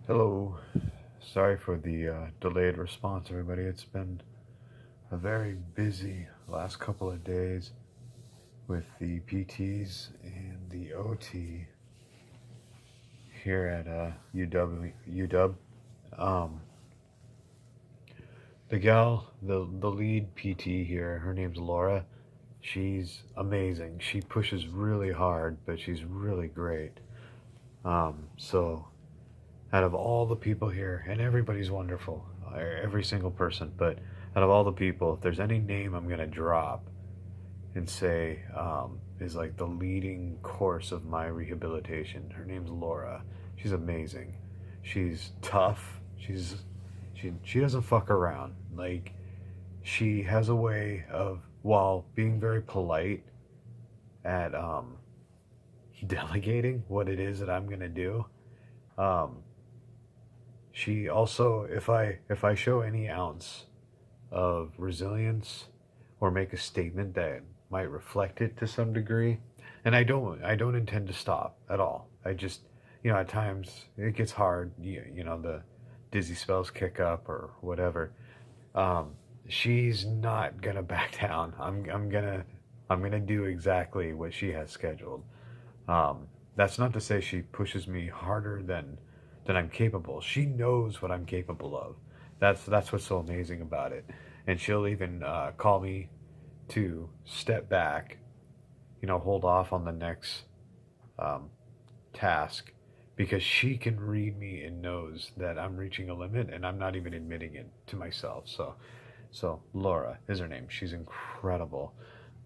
Hello. Sorry for the delayed response, everybody. It's been a very busy last couple of days with the PTs and the OT here at UW. Um, the gal, the lead PT here, her name's Laura. She's amazing. She pushes really hard, but she's really great. So out of all the people here, and everybody's wonderful, every single person, but out of all the people, if there's any name I'm going to drop and say is like the leading course of my rehabilitation, her name's Laura. She's amazing. She's tough. She doesn't fuck around. Like, she has a way of, while being very polite at delegating what it is that I'm going to do, um, she also, if I show any ounce of resilience or make a statement that might reflect it to some degree, and I don't intend to stop at all. I just, at times it gets hard. The dizzy spells kick up or whatever. Um, she's not gonna back down. I'm gonna do exactly what she has scheduled. That's not to say she pushes me harder than I'm capable. She knows what I'm capable of. That's what's so amazing about it. And she'll even call me to step back, hold off on the next um, task because she can read me and knows that I'm reaching a limit and I'm not even admitting it to myself. So Laura is her name. She's incredible.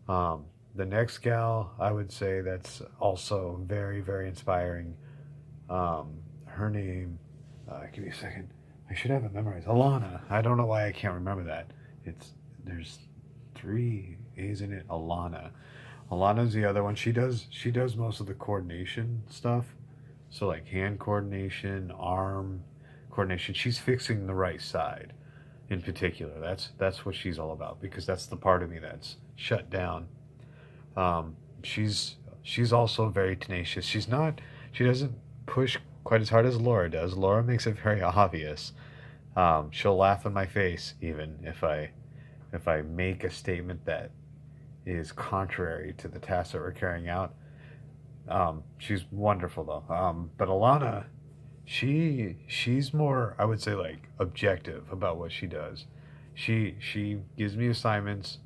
Um, the next gal, I would say that's also very, very inspiring. Her name, give me a second. I should have it memorized. Alana. I don't know why I can't remember that. There's three A's in it. Alana. Alana's the other one. She does most of the coordination stuff. So like hand coordination, arm coordination. She's fixing the right side in particular. That's what she's all about because that's the part of me that's shut down. She's also very tenacious. She doesn't push quite as hard as Laura does. Laura makes it very obvious. She'll laugh in my face even if I make a statement that is contrary to the task that we're carrying out. She's wonderful though. But Alana, she's more, I would say, like objective about what she does. She gives me assignments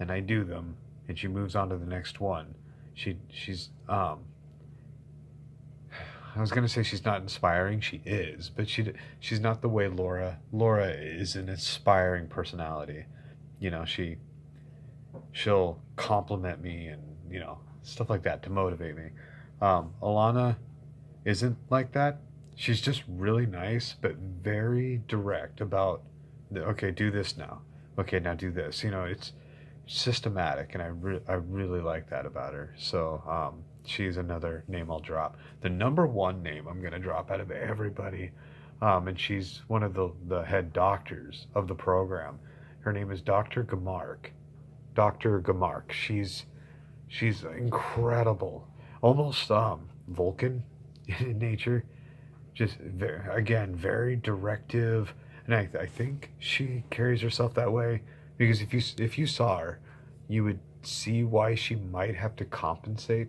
and I do them, and she moves on to the next one. She's I was gonna say she's not inspiring. She is, but she's not the way Laura is an inspiring personality. She'll compliment me and stuff like that to motivate me. Alana isn't like that. She's just really nice, but very direct about, okay, do this now. Okay, now do this. It's systematic, and I really like that about her. So she's another name I'll drop. The number one name I'm gonna drop out of everybody, and she's one of the head doctors of the program. Her name is Dr. Gamark. Dr. Gamark. She's incredible, almost Vulcan in nature. Just again, very directive, and I think she carries herself that way because if you saw her, you would see why she might have to compensate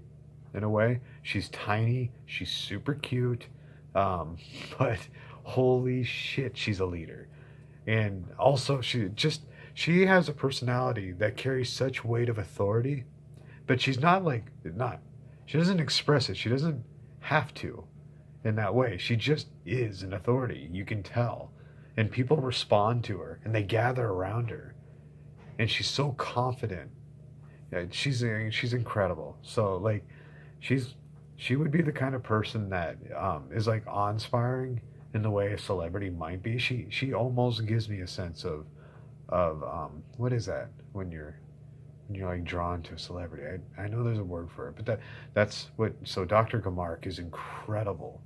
in a way. She's tiny, she's super cute, um, but holy shit, she's a leader. And also, she has a personality that carries such weight of authority, but she's not like not. She doesn't express it. She doesn't have to in that way. She just is an authority. You can tell. And people respond to her and they gather around her. And she's so confident. Yeah, she's incredible. So like she's she would be the kind of person that is like awe-inspiring in the way a celebrity might be. She almost gives me a sense of what is that when you're like drawn to a celebrity. I know there's a word for it, but that's what. So Dr. Gamark is incredible.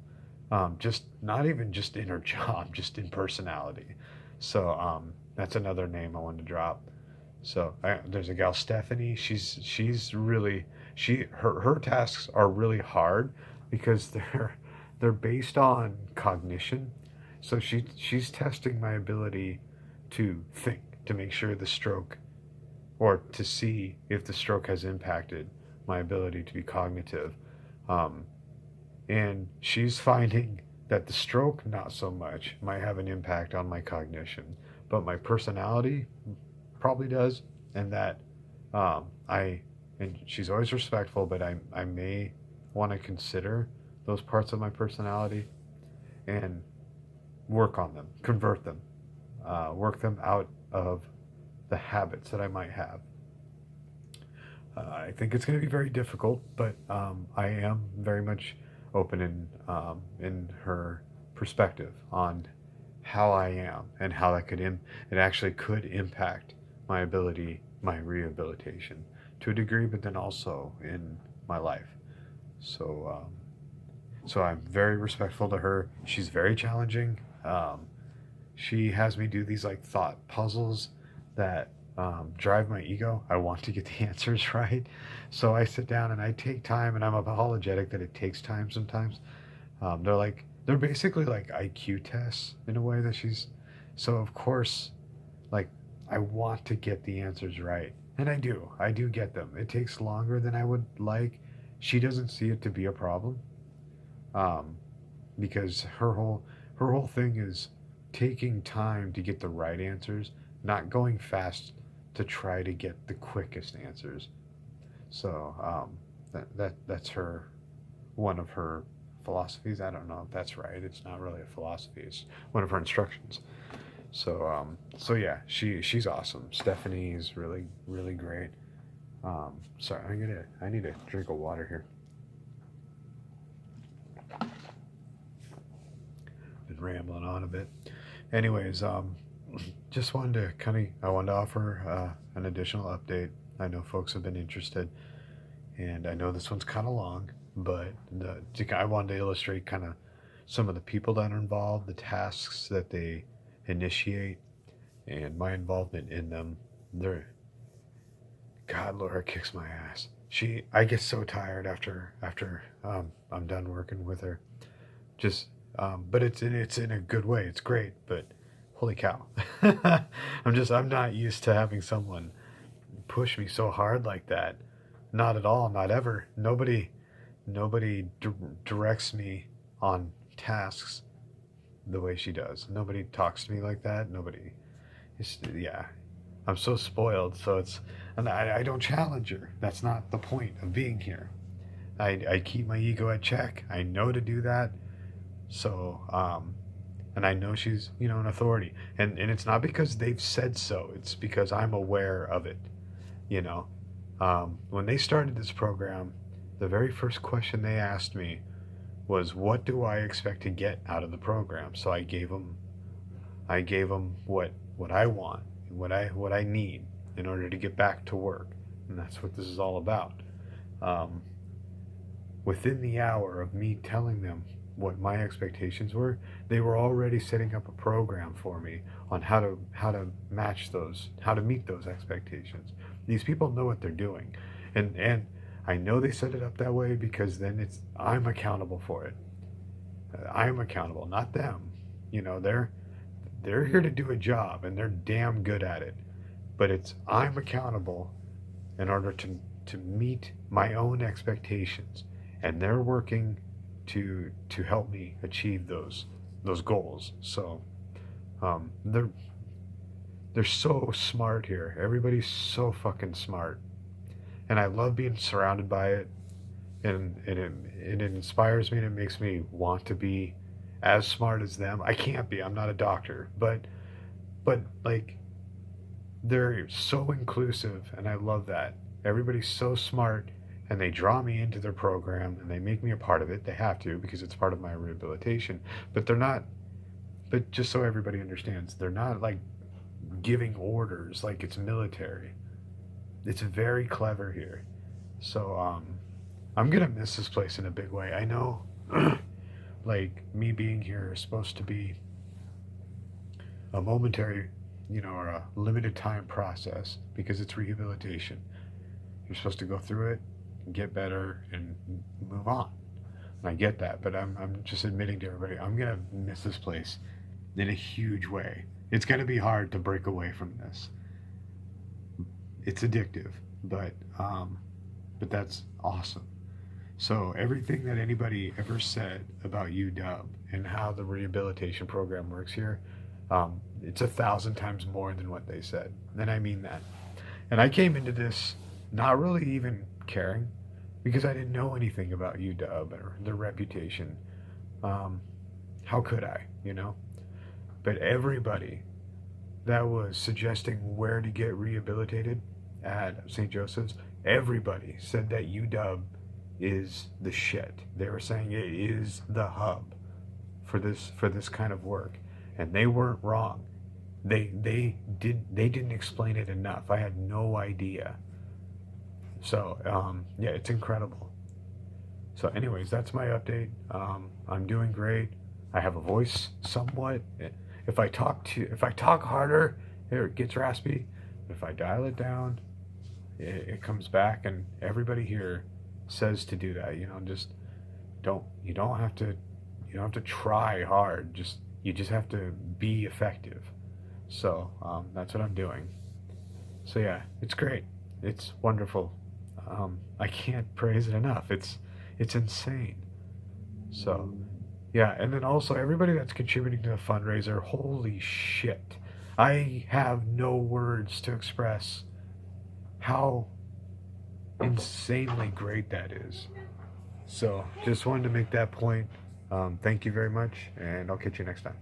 Just not even just in her job, just in personality. So that's another name I wanted to drop. So there's a gal Stephanie. She's really her tasks are really hard because they're based on cognition. So she's testing my ability to think, to make sure the stroke, or to see if the stroke has impacted my ability to be cognitive. Um, and she's finding that the stroke, not so much, might have an impact on my cognition, but my personality probably does, and that I, and she's always respectful, but I may want to consider those parts of my personality and work on them, convert them, work them out of the habits that I might have. I think it's going to be very difficult, but I am very much open in her perspective on how I am and how that it actually could impact my ability, my rehabilitation to a degree, but then also in my life. So so I'm very respectful to her. She's very challenging. She has me do these like thought puzzles that drive my ego. I want to get the answers right. So I sit down and I take time, and I'm apologetic that it takes time sometimes. They're basically like IQ tests in a way that she's. So of course, like I want to get the answers right, and I do. I do get them. It takes longer than I would like. She doesn't see it to be a problem, um, because her whole thing is taking time to get the right answers, not going fast to try to get the quickest answers. So that's her, one of her philosophies. I don't know if that's right. It's not really a philosophy. It's one of her instructions. So yeah, she's awesome. Stephanie is really great. Sorry, I need a drink of water here. Been rambling on a bit. Anyways, just wanted to I wanted to offer an additional update. I know folks have been interested, and I know this one's kind of long, but I wanted to illustrate kind of some of the people that are involved, the tasks that they initiate, and my involvement in them. They're God, Laura kicks my ass. I get so tired after I'm done working with her. Just, but it's in a good way. It's great, but holy cow, I'm not used to having someone push me so hard like that. Not at all, not ever. Nobody directs me on tasks the way she does. Nobody talks to me like that. Nobody. Yeah, I'm so spoiled. So and I don't challenge her. That's not the point of being here. I keep my ego at check. I know to do that. So, and I know she's, an authority. And it's not because they've said so, it's because I'm aware of it. You know, when they started this program, the very first question they asked me was, "What do I expect to get out of the program?" So I gave them what I want, what I need in order to get back to work, and that's what this is all about. Um, Within the hour of me telling them what my expectations were, they were already setting up a program for me on how to match those, how to meet those expectations. These people know what they're doing, and I know they set it up that way because then I'm accountable for it. I'm accountable, not them. They're here to do a job, and they're damn good at it. But I'm accountable in order to meet my own expectations, and they're working to help me achieve those goals. So they're so smart here. Everybody's so fucking smart, and I love being surrounded by it. And it inspires me, and it makes me want to be as smart as them. I can't be. I'm not a doctor, but like they're so inclusive, and I love that. Everybody's so smart, and they draw me into their program, and they make me a part of it. They have to, because it's part of my rehabilitation. But they're not. But just so everybody understands, they're not like giving orders like it's military. It's very clever here. So I'm gonna miss this place in a big way. I know, like me being here is supposed to be a momentary, or a limited time process because it's rehabilitation. You're supposed to go through it, get better, and move on. And I get that, but I'm just admitting to everybody, I'm gonna miss this place in a huge way. It's gonna be hard to break away from this. It's addictive, but that's awesome. So everything that anybody ever said about UW and how the rehabilitation program works here, it's 1,000 times more than what they said, and I mean that. And I came into this not really even caring because I didn't know anything about UW or their reputation. Um, how could I, you know? But everybody that was suggesting where to get rehabilitated at St. Joseph's, everybody said that UW is the shit. They were saying it is the hub for this kind of work, and they weren't wrong. They didn't explain it enough. I had no idea. So yeah, it's incredible. So, anyways, that's my update. I'm doing great. I have a voice somewhat. If I talk harder, it gets raspy. But if I dial it down, it comes back. And everybody here says to do that. You know, just don't. You don't have to try hard. You just have to be effective. So that's what I'm doing. So yeah, it's great. It's wonderful. I can't praise it enough. It's insane. So yeah, and then also everybody that's contributing to the fundraiser, holy shit. I have no words to express how insanely great that is. So just wanted to make that point. Thank you very much, and I'll catch you next time.